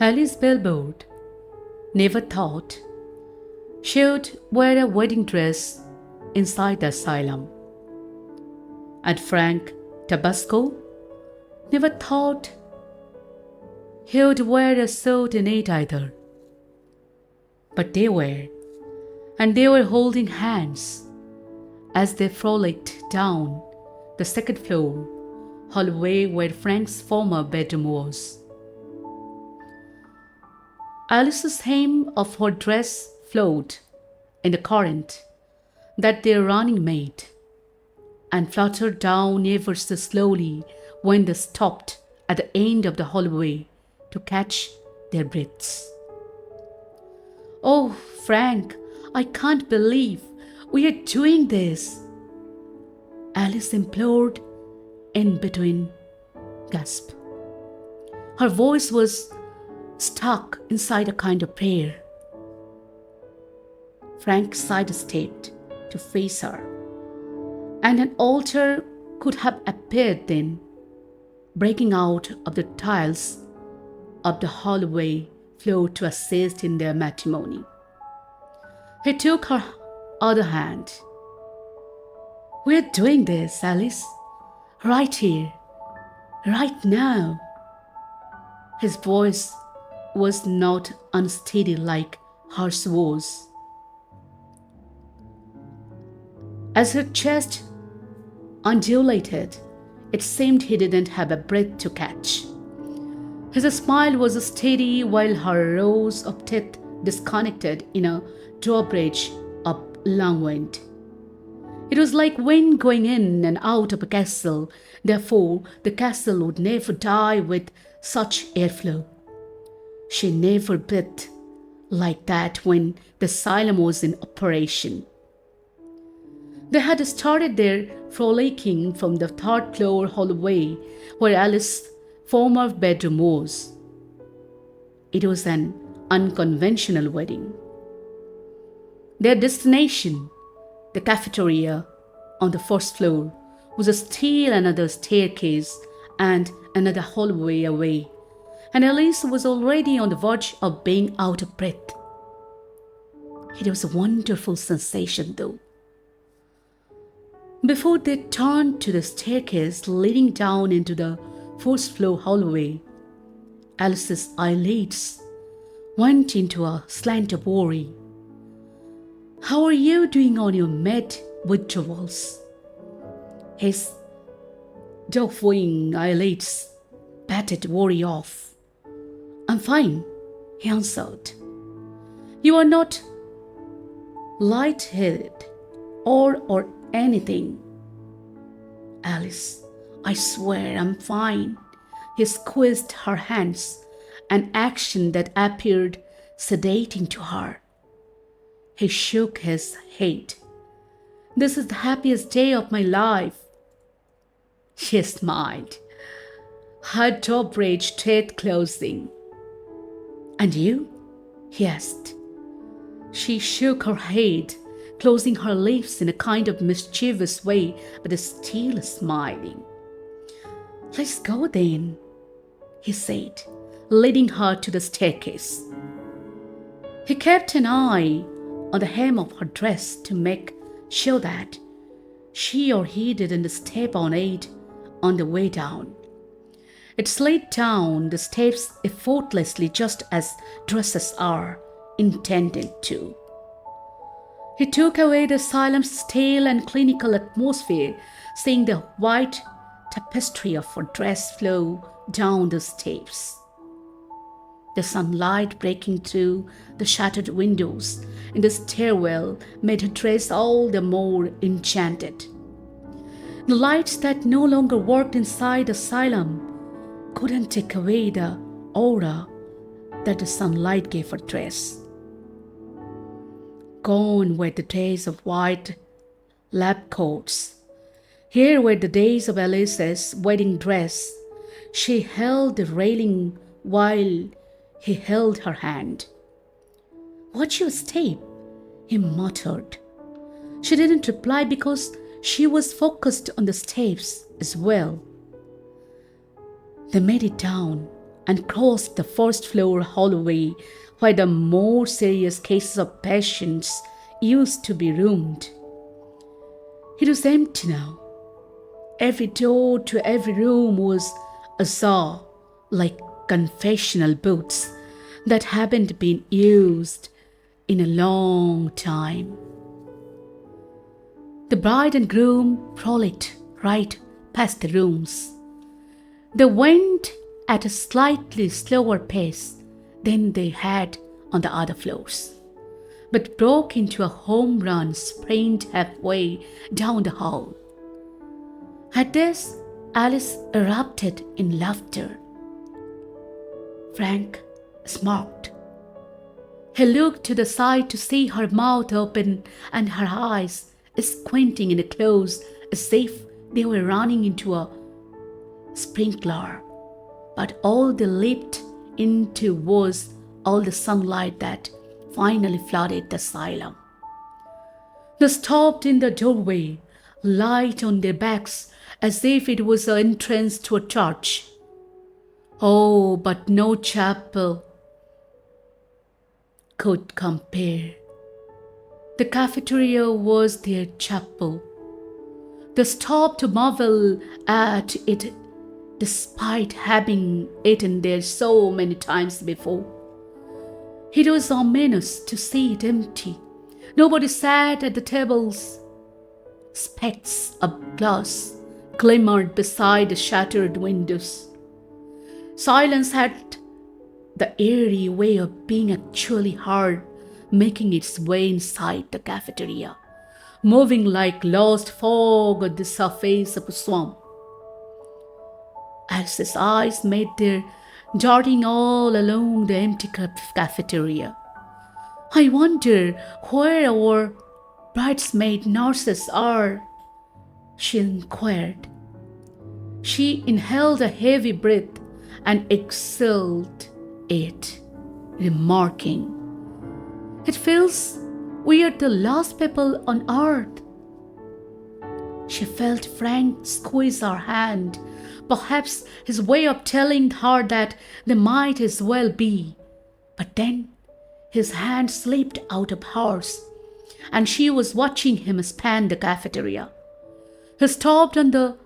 Alice Bellboard never thought she would wear a wedding dress inside the asylum. And Frank Tabasco never thought he would wear a suit in it either. But they were, and they were holding hands as they frolicked down the second floor hallway where Frank's former bedroom was. Alice's hem of her dress flowed in the current that their running made, and fluttered down ever so slowly when they stopped at the end of the hallway to catch their breaths. "Oh, Frank, I can't believe we are doing this," Alice implored in between gasps. Her voice was stuck inside a kind of prayer. Frank sidestepped to face her, and an altar could have appeared then, breaking out of the tiles of the hallway floor to assist in their matrimony. He took her other hand. "We're doing this, Alice, right here, right now." His voice was not unsteady like hers was. As her chest undulated, it seemed he didn't have a breath to catch. His smile was steady while her rows of teeth disconnected in a drawbridge of long wind. It was like wind going in and out of a castle, therefore the castle would never die with such airflow. She never breathed like that when the asylum was in operation. They had started their frolicking from the third floor hallway where Alice's former bedroom was. It was an unconventional wedding. Their destination, the cafeteria on the first floor, was still another staircase and another hallway away, and Alice was already on the verge of being out of breath. It was a wonderful sensation, though. Before they turned to the staircase leading down into the first floor hallway, Alice's eyelids went into a slant of worry. "How are you doing on your med withdrawals?" His doe-wing eyelids batted worry off. "I'm fine," he answered. "You are not lightheaded or anything?" "Alice, I swear I'm fine." He squeezed her hands, an action that appeared sedating to her. He shook his head. "This is the happiest day of my life." She smiled, her drawbridge teeth closing. "And you?" he asked. She shook her head, closing her lips in a kind of mischievous way, but still smiling. "Let's go then," he said, leading her to the staircase. He kept an eye on the hem of her dress to make sure that she or he didn't step on it on the way down. It slid down the steps effortlessly, just as dresses are intended to. He took away the asylum's stale and clinical atmosphere, seeing the white tapestry of her dress flow down the steps. The sunlight breaking through the shattered windows in the stairwell made her dress all the more enchanted. The lights that no longer worked inside the asylum couldn't take away the aura that the sunlight gave her dress. Gone were the days of white lab coats. Here were the days of Alice's wedding dress. She held the railing while he held her hand. "Watch your step," he muttered. She didn't reply because she was focused on the steps as well. They made it down and crossed the first floor hallway where the more serious cases of patients used to be roomed. It was empty now. Every door to every room was ajar, like confessional booths that haven't been used in a long time. The bride and groom frolicked right past the rooms. They went at a slightly slower pace than they had on the other floors, but broke into a home run sprint halfway down the hall. At this, Alice erupted in laughter. Frank smirked. He looked to the side to see her mouth open and her eyes squinting in close as if they were running into a sprinkler. But all they leaped into was all the sunlight that finally flooded the asylum. They stopped in the doorway, light on their backs, as if it was the entrance to a church. Oh, but no chapel could compare. The cafeteria was their chapel. They stopped to marvel at it despite having eaten there so many times before. It was ominous to see it empty. Nobody sat at the tables. Specks of glass glimmered beside the shattered windows. Silence had the eerie way of being actually heard, making its way inside the cafeteria, moving like lost fog on the surface of a swamp. Alice's eyes made their darting all along the empty cafeteria. I wonder where our bridesmaid nurses are, she inquired. She inhaled a heavy breath and exhaled it, remarking, "It feels we are the last people on earth." She felt Frank squeeze her hand, perhaps his way of telling her that they might as well be. But then his hand slipped out of hers, and she was watching him span the cafeteria. He stopped on the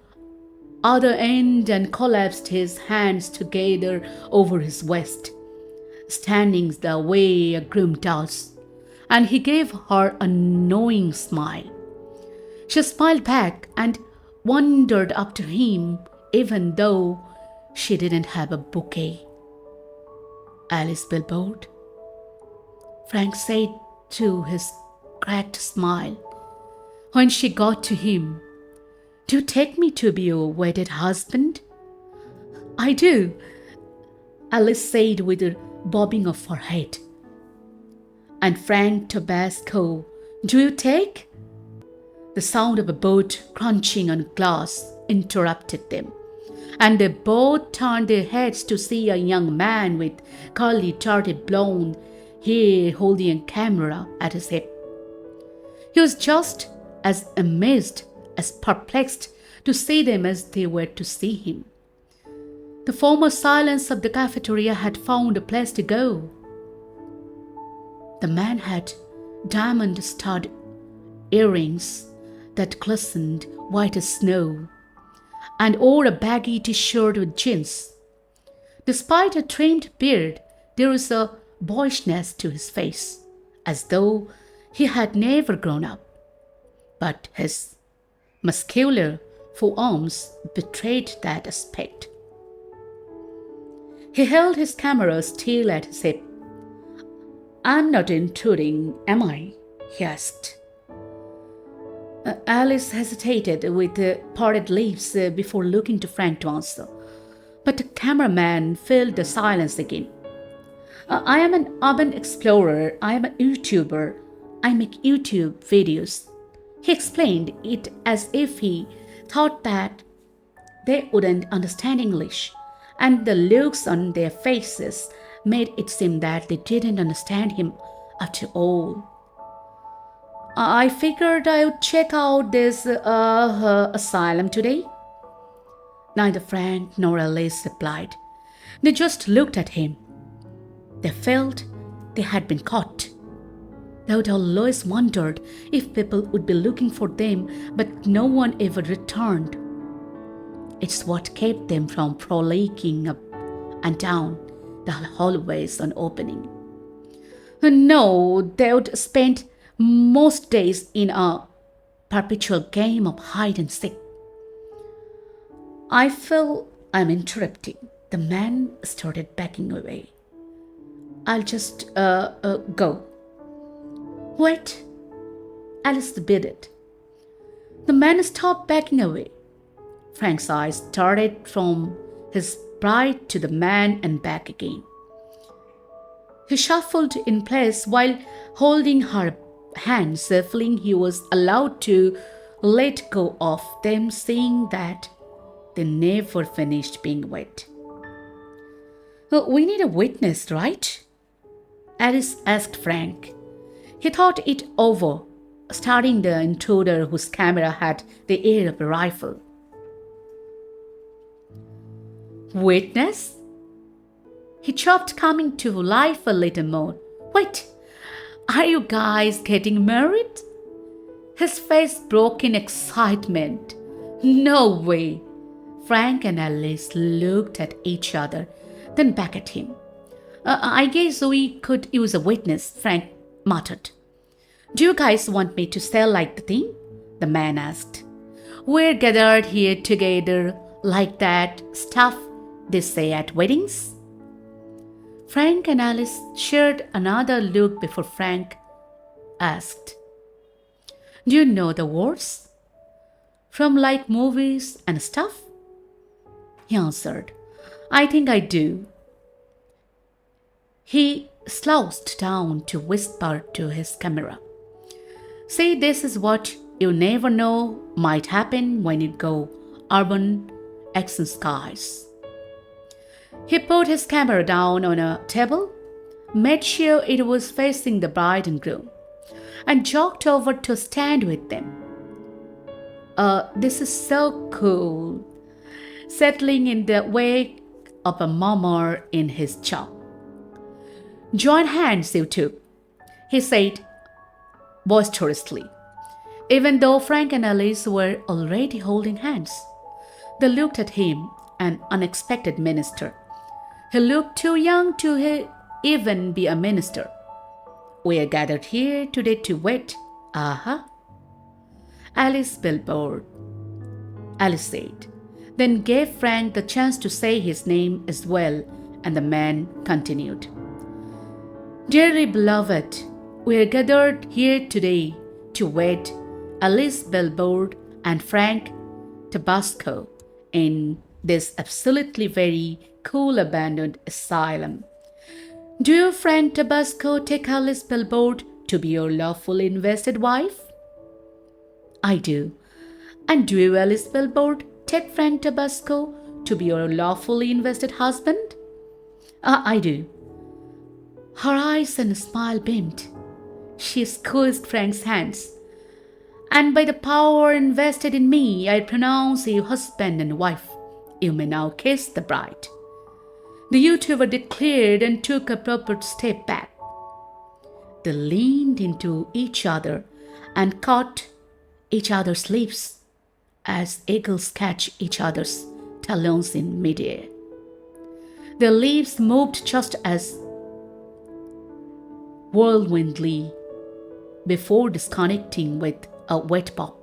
other end and collapsed his hands together over his waist, standing the way a groom does, and he gave her a knowing smile. She smiled back and wandered up to him, even though she didn't have a bouquet. "Alice Billboard?" Frank said to his cracked smile. When she got to him, "Do you take me to be your wedded husband?" "I do," Alice said with a bobbing of her head. "And Frank Tabasco, do you take?" The sound of a boat crunching on glass interrupted them, and they both turned their heads to see a young man with curly, darted blonde hair holding a camera at his hip. He was just as amazed, as perplexed to see them as they were to see him. The former silence of the cafeteria had found a place to go. The man had diamond-stud earrings that glistened white as snow, and wore a baggy t-shirt with jeans. Despite a trimmed beard, there was a boyishness to his face, as though he had never grown up. But his muscular forearms betrayed that aspect. He held his camera still at his hip. "I'm not intruding, am I?" he asked. Alice hesitated with parted lips before looking to Frank to answer. But the cameraman filled the silence again. "I am an urban explorer. I am a YouTuber. I make YouTube videos." He explained it as if he thought that they wouldn't understand English, and the looks on their faces made it seem that they didn't understand him after all. "I figured I would check out this asylum today." Neither Frank nor Alice replied. They just looked at him. They felt they had been caught. They would always wondered if people would be looking for them, but no one ever returned. It's what kept them from frolicking up and down the hallways on opening. No, they would spend most days in a perpetual game of hide and seek. I feel I'm interrupting. The man started backing away. I'll just go. Wait, Alice bidded. The man stopped backing away. Frank's eyes darted from his bride to the man and back again. He shuffled in place while holding her hands, feeling he was allowed to let go of them, saying that they never finished being wet. We need a witness, right? Alice asked Frank. He thought it over, studying the intruder whose camera had the air of a rifle. Witness? He chopped, coming to life a little more. Wait, are you guys getting married? His face broke in excitement. No way. Frank and Alice looked at each other, then back at him. I guess we could use a witness, Frank muttered. Do you guys want me to sell like the thing? The man asked. We're gathered here together like that stuff they say at weddings. Frank and Alice shared another look before Frank asked, Do you know the words? From like movies and stuff? He answered, I think I do. He slouched down to whisper to his camera. See, this is what you never know might happen when you go urban action skies. He put his camera down on a table, made sure it was facing the bride and groom, and jogged over to stand with them. This is so cool. Settling in the wake of a murmur in his jaw. Join hands, you two, he said boisterously. Even though Frank and Alice were already holding hands, they looked at him, an unexpected minister. He looked too young to even be a minister. We are gathered here today to wed. Alice billboard, Alice said, then gave Frank the chance to say his name as well, and the man continued. Dearly beloved, we are gathered here today to wed Alice Billboard and Frank Tabasco in this absolutely very cool abandoned asylum. Do you, Frank Tabasco, take Alice Billboard to be your lawfully invested wife? I do. And do you, Alice Billboard, take Frank Tabasco to be your lawfully invested husband? I do. Her eyes and a smile beamed. She squeezed Frank's hands. And by the power invested in me, I pronounce you husband and wife. You may now kiss the bride. The YouTuber declared and took a proper step back. They leaned into each other and caught each other's lips as eagles catch each other's talons in midair. Their lips moved just as whirlwindly before disconnecting with a wet pop.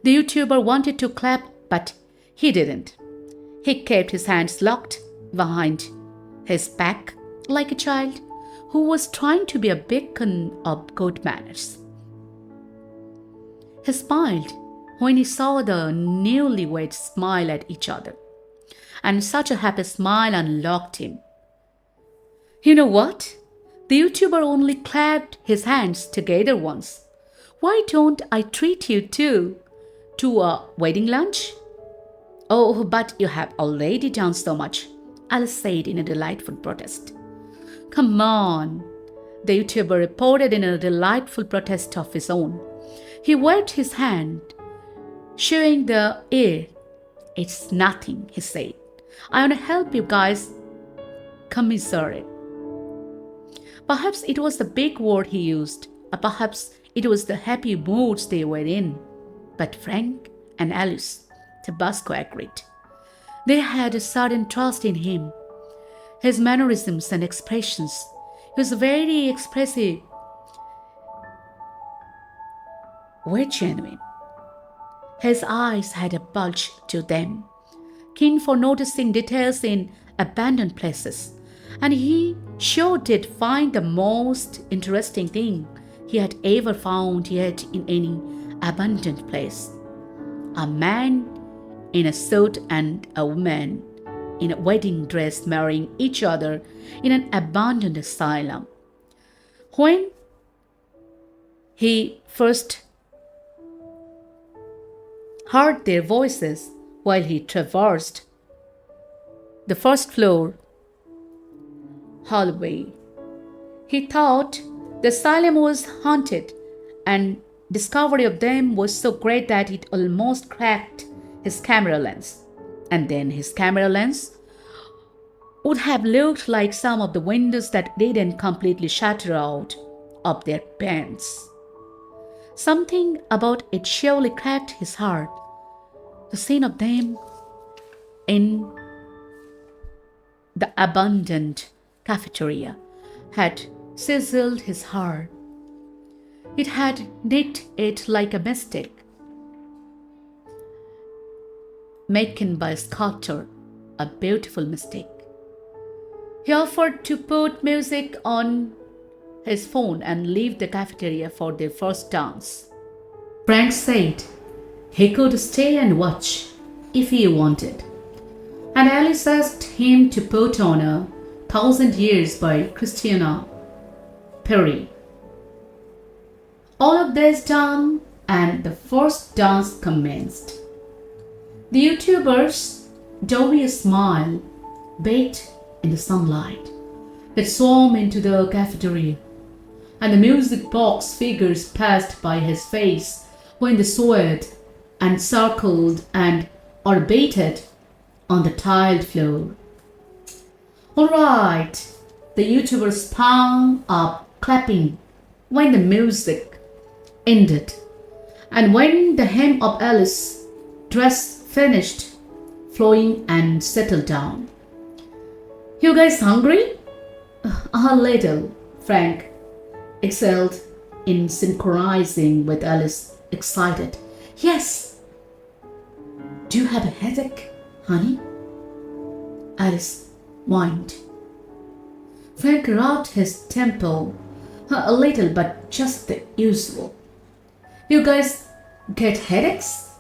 The YouTuber wanted to clap, but he didn't. He kept his hands locked behind his back like a child who was trying to be a beacon of good manners. He smiled when he saw the newlyweds smile at each other, and such a happy smile unlocked him. You know what? The YouTuber only clapped his hands together once. Why don't I treat you too to a wedding lunch? Oh, but you have already done so much, Alice said in a delightful protest. Come on, the YouTuber reported in a delightful protest of his own. He waved his hand, showing the air. It's nothing, he said. I want to help you guys commiserate. Perhaps it was the big word he used, or perhaps it was the happy moods they were in. But Frank and Alice Tabasco agreed. They had a sudden trust in him. His mannerisms and expressions. He was very expressive, very genuine. His eyes had a bulge to them, keen for noticing details in abandoned places, and he sure did find the most interesting thing he had ever found yet in any abandoned place. A man in a suit and a woman in a wedding dress marrying each other in an abandoned asylum. When he first heard their voices while he traversed the first floor hallway, he thought the asylum was haunted, and discovery of them was so great that it almost cracked his camera lens. And then his camera lens would have looked like some of the windows that didn't completely shatter out of their pants. Something about it surely cracked his heart. The scene of them in the abandoned cafeteria had sizzled his heart. It had nicked it like a mistake making by a sculptor, a beautiful mistake. He offered to put music on his phone and leave the cafeteria for their first dance. Frank said he could stay and watch if he wanted, and Alice asked him to put on a 1,000 Years by Christina Perry. All of this done, and the first dance commenced. The YouTubers dove a smile, baked in the sunlight that swam into the cafeteria, and the music box figures passed by his face when they swayed and circled and orbited on the tiled floor. All right, the YouTubers sprang up, clapping when the music ended, and when the hem of Alice's dress finished flowing and settled down. You guys hungry? A little, Frank excelled in synchronizing with Alice, excited. Yes. Do you have a headache, honey? Alice whined. Frank rubbed his temple a little, but just the usual. You guys get headaches?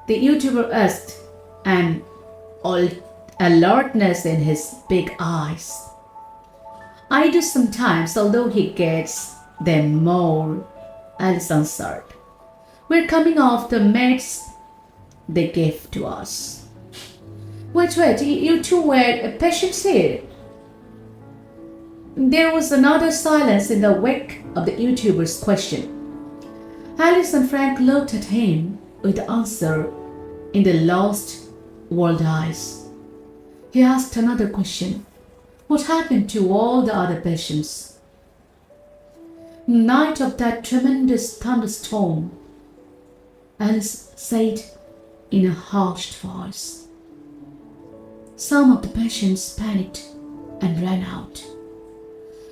The YouTuber asked, an alertness in his big eyes. I do sometimes, although he gets them more, Alice answered. We're coming off the meds they gave to us. Wait, you two were patients here? There was another silence in the wake of the YouTuber's question. Alice and Frank looked at him with the answer in the lost world eyes. He asked another question. What happened to all the other patients? Night of that tremendous thunderstorm, Alice said in a hushed voice. Some of the patients panicked and ran out.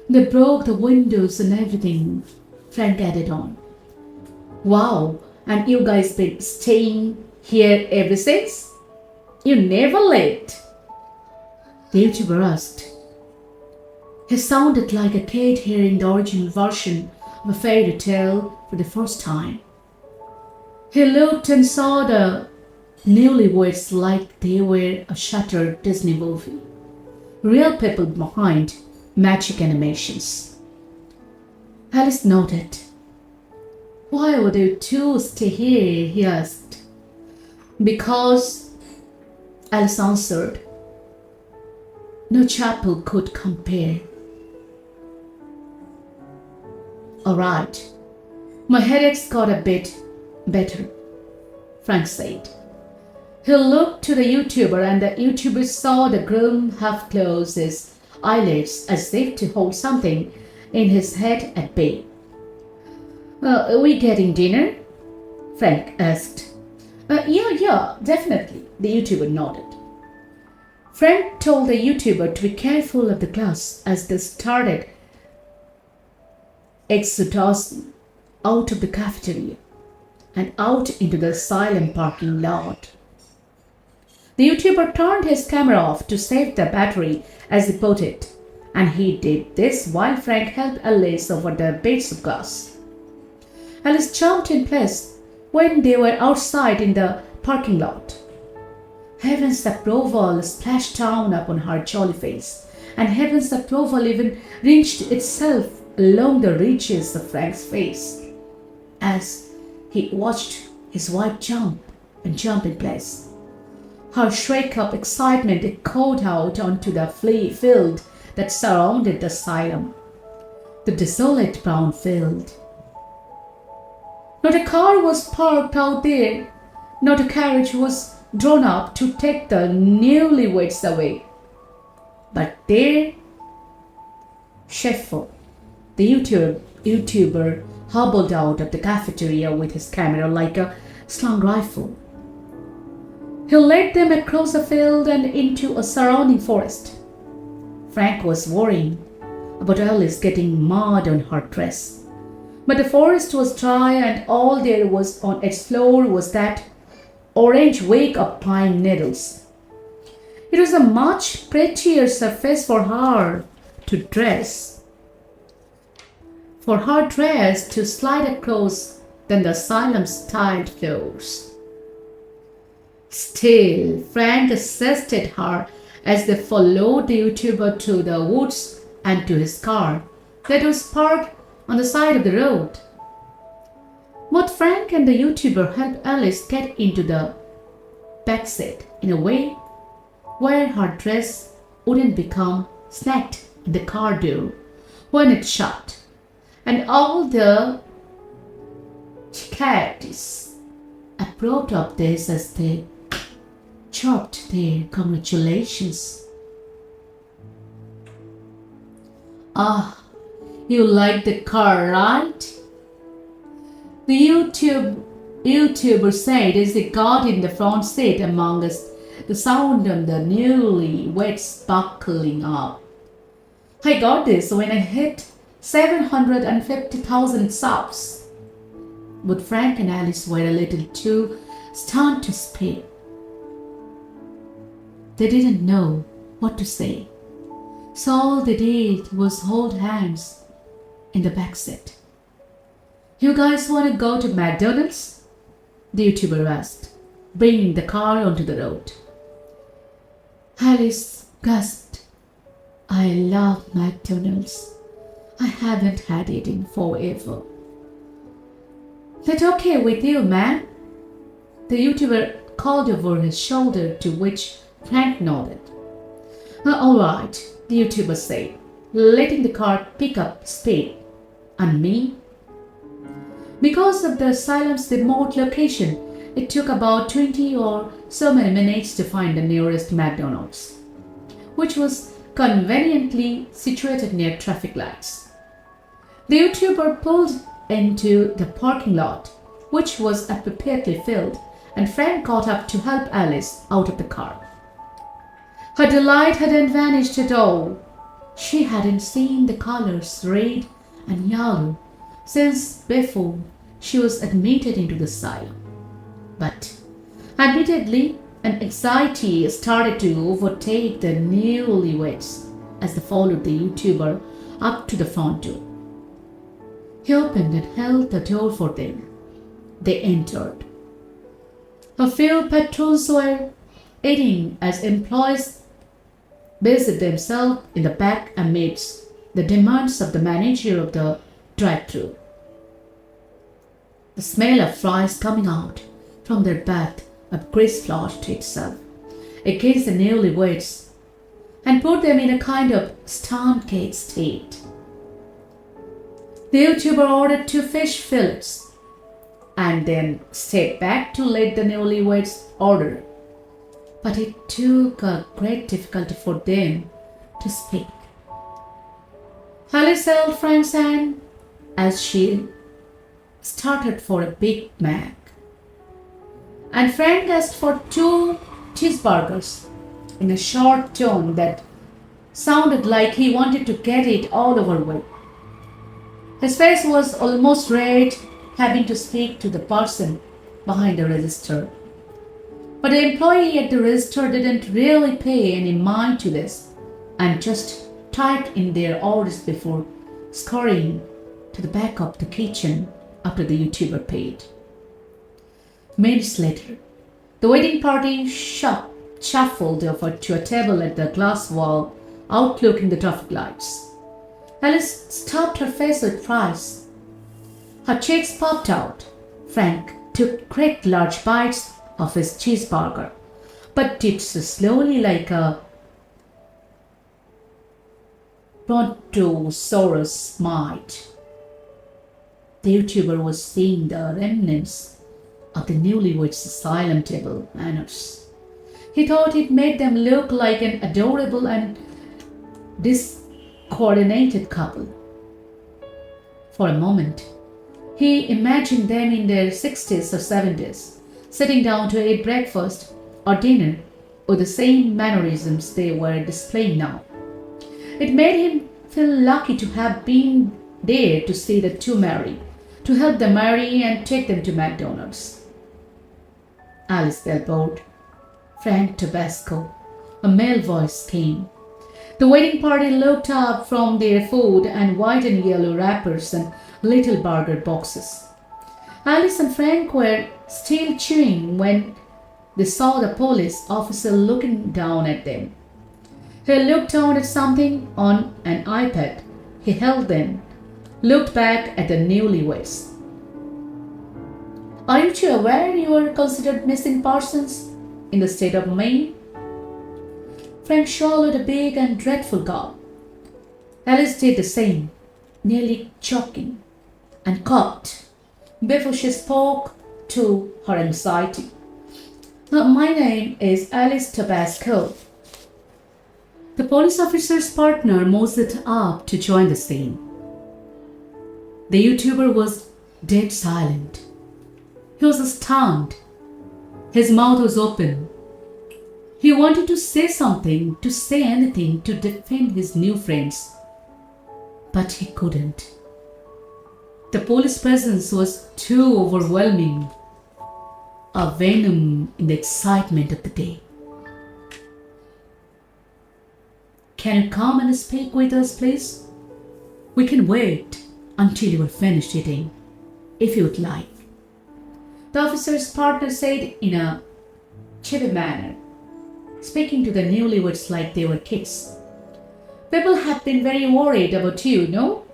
They broke the windows and everything, Frank added on. Wow, and you guys been staying here ever since? You never left? The YouTuber asked. He sounded like a kid hearing the original version of a fairy tale for the first time. He looked and saw the newlyweds like they were a shuttered Disney movie. Real people behind magic animations. Alice nodded. Why would you two stay here? He asked. Because, Alice answered, no chapel could compare. All right, my headaches got a bit better, Frank said. He looked to the YouTuber, and the YouTuber saw the groom half close his eyelids as if to hold something in his head at bay. Are we getting dinner? Frank asked. Yeah, definitely, the YouTuber nodded. Frank told the YouTuber to be careful of the glass as they started exodusing out of the cafeteria and out into the asylum parking lot. The YouTuber turned his camera off to save the battery, as he put it, and he did this while Frank helped Alice over the bits of glass. Alice jumped in place when they were outside in the parking lot. Heaven's approval splashed down upon her jolly face, and heaven's approval even wrenched itself along the ridges of Frank's face as he watched his wife jump and jump in place. Her shriek of excitement echoed out onto the field that surrounded the asylum, the desolate brown field. Not a car was parked out there, not a carriage was drawn up to take the newlyweds away. But there, Sheffer, the YouTuber, hobbled out of the cafeteria with his camera like a slung rifle. He led them across the field and into a surrounding forest. Frank was worrying about Alice getting mud on her dress. But the forest was dry, and all there was on its floor was that orange wake of pine needles. It was a much prettier surface for her dress to slide across than the asylum's tiled floors. Still, Frank assisted her as they followed the YouTuber to the woods and to his car that was parked on the side of the road. Both Frank and the YouTuber helped Alice get into the backseat in a way where her dress wouldn't become snagged in the car door when it shut, and all the cats approved of this as they chirped their congratulations. Ah, you like the car, right? The YouTuber said as he got in the front seat amongst the sound of the newlyweds buckling up. I got this when I hit 750,000 subs. But Frank and Alice were a little too stunned to speak. They didn't know what to say, so all they did was hold hands in the back seat. You guys want to go to McDonald's? The YouTuber asked, bringing the car onto the road. Alice gasped. I love McDonald's. I haven't had it in forever. That's okay with you, man? The YouTuber called over his shoulder, to which Frank nodded. All right, the YouTuber said, letting the car pick up speed. And me? Because of the asylum's remote location, it took about 20 or so many minutes to find the nearest McDonald's, which was conveniently situated near traffic lights. The YouTuber pulled into the parking lot, which was appropriately filled, and Frank got up to help Alice out of the car. Her delight hadn't vanished at all. She hadn't seen the colors red and yellow since before she was admitted into the asylum. But admittedly, an anxiety started to overtake the newlyweds as they followed the YouTuber up to the front door. He opened and held the door for them. They entered. A few patrons were eating as employees busied themselves in the back amidst the demands of the manager of the drive-thru. The smell of fries coming out from their bath of grease flushed itself against the newlyweds and put them in a kind of stone-cake state. The YouTuber ordered 2 fish fillets and then stepped back to let the newlyweds order but it took a great difficulty for them to speak. Alice held Frank's hand as she started for a Big Mac, and Frank asked for 2 cheeseburgers in a short tone that sounded like he wanted to get it all over with. His face was almost red, having to speak to the person behind the register. But the employee at the register didn't really pay any mind to this and just typed in their orders before scurrying to the back of the kitchen after the YouTuber paid. Minutes later, the wedding party shuffled over to a table at the glass wall outlooking the traffic lights. Alice stopped her face with surprise. Her cheeks popped out. Frank took great large bites of his cheeseburger, but did so slowly like a brontosaurus might. The YouTuber was seeing the remnants of the newlyweds' asylum table manners. He thought it made them look like an adorable and discoordinated couple. For a moment, he imagined them in their 60s or 70s, sitting down to eat breakfast or dinner with the same mannerisms they were displaying now. It made him feel lucky to have been there to see the two marry, to help them marry and take them to McDonald's. Alice elbowed Frank Tabasco. A male voice came. The wedding party looked up from their food and white and yellow wrappers and little burger boxes. Alice and Frank were still chewing when they saw the police officer looking down at them. He looked down at something on an iPad he held then, looked back at the newlyweds. Aren't you aware you are considered missing persons in the state of Maine? Frank swallowed a big and dreadful gulp. Alice did the same, nearly choking, and coughed before she spoke to her anxiety. My name is Alice Tabasco. The police officer's partner moseyed up to join the scene. The YouTuber was dead silent. He was stunned. His mouth was open. He wanted to say something, to say anything to defend his new friends, but he couldn't. The police presence was too overwhelming, a venom in the excitement of the day. Can you come and speak with us, please? We can wait until you are finished eating, if you would like, the officer's partner said in a chippy manner, speaking to the newlyweds like they were kids. People have been very worried about you, no?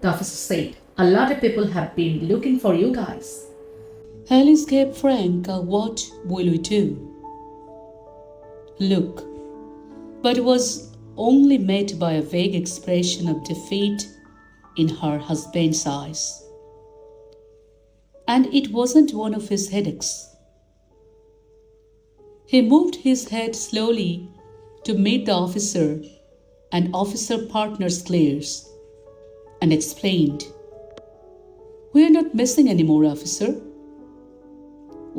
The officer said. A lot of people have been looking for you guys. Alice gave Frank a "What will we do?" look, but was only met by a vague expression of defeat in her husband's eyes. And it wasn't one of his headaches. He moved his head slowly to meet the officer and officer partner's glares and explained, "We are not missing anymore, officer."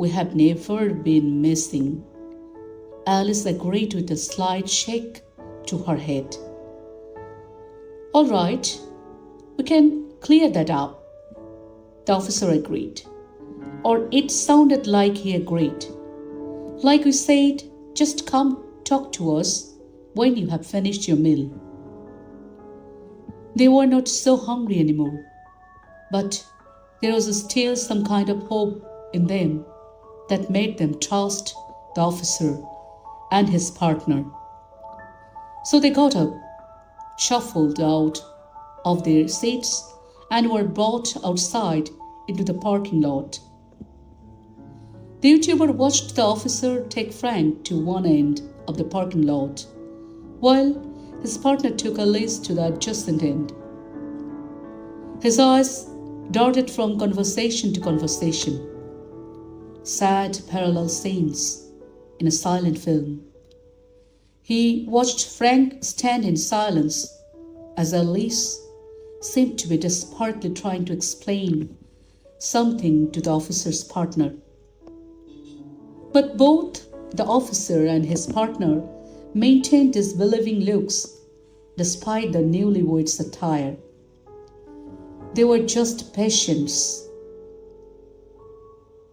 "We have never been missing," Alice agreed with a slight shake to her head. "All right, we can clear that up," the officer agreed. Or it sounded like he agreed. "Like we said, just come talk to us when you have finished your meal." They were not so hungry anymore, but there was still some kind of hope in them that made them trust the officer and his partner. So they got up, shuffled out of their seats, and were brought outside into the parking lot. The YouTuber watched the officer take Frank to one end of the parking lot, while his partner took Alice to the adjacent end. His eyes darted from conversation to conversation. Sad parallel scenes in a silent film. He watched Frank stand in silence as Alice seemed to be desperately trying to explain something to the officer's partner. But both the officer and his partner maintained disbelieving looks despite the newlyweds' attire. They were just patients.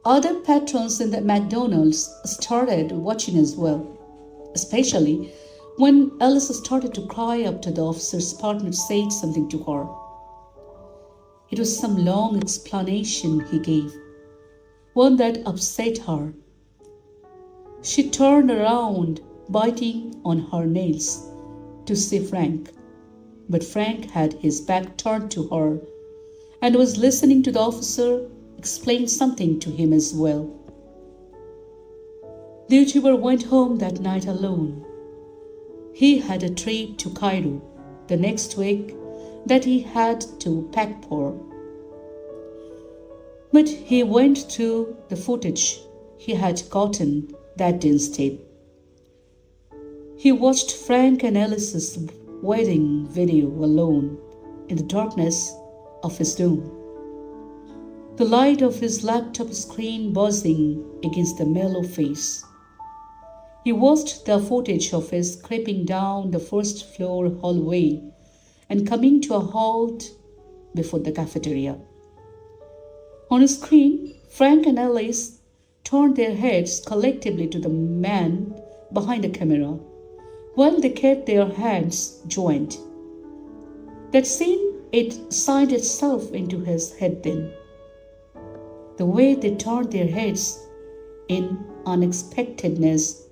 Other patrons in the McDonald's started watching as well, especially when Alice started to cry after the officer's partner said something to her. It was some long explanation he gave, one that upset her. She turned around, biting on her nails, to see Frank, but Frank had his back turned to her and was listening to the officer explain something to him as well. The YouTuber went home that night alone. He had a trip to Cairo the next week that he had to pack for. But he went through the footage he had gotten that day instead. He watched Frank and Alice's wedding video alone in the darkness of his room, the light of his laptop screen buzzing against the mellow face. He watched the footage of his creeping down the first floor hallway and coming to a halt before the cafeteria. On his screen, Frank and Alice turned their heads collectively to the man behind the camera, while they kept their hands joined. That scene, it signed itself into his head then. The way they turned their heads in unexpectedness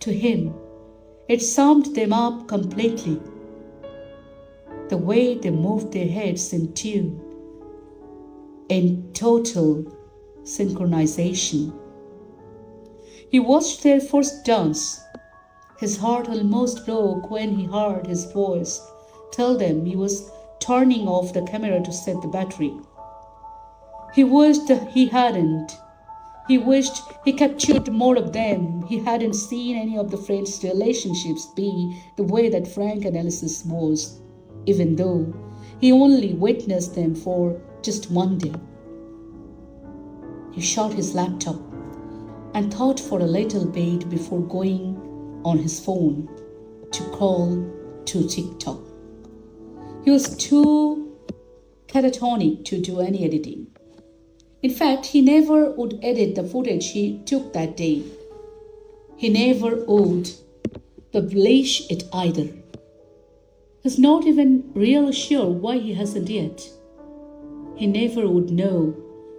to him, it summed them up completely. The way they moved their heads in tune, in total synchronization. He watched their first dance. His heart almost broke when he heard his voice tell them he was turning off the camera to set the battery. He wished that he hadn't. He wished he captured more of them. He hadn't seen any of the friends' relationships be the way that Frank and Alice's was, even though he only witnessed them for just one day. He shut his laptop and thought for a little bit before going on his phone to call to TikTok. He was too catatonic to do any editing. In fact, he never would edit the footage he took that day. He never would publish it either. He's not even really sure why he hasn't yet. He never would know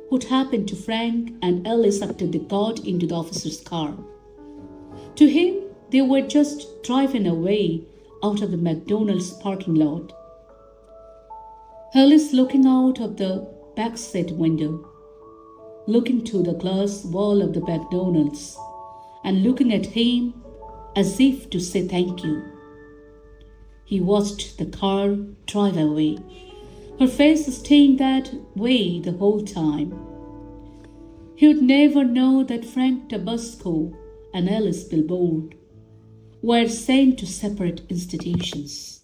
what happened to Frank and Alice after they got into the officer's car. To him, they were just driving away out of the McDonald's parking lot. Alice looking out of the backseat window, looking to the glass wall of the McDonald's and looking at him as if to say thank you. He watched the car drive away, her face staying that way the whole time. He would never know that Frank Tabasco and Alice Billboard were sent to separate institutions.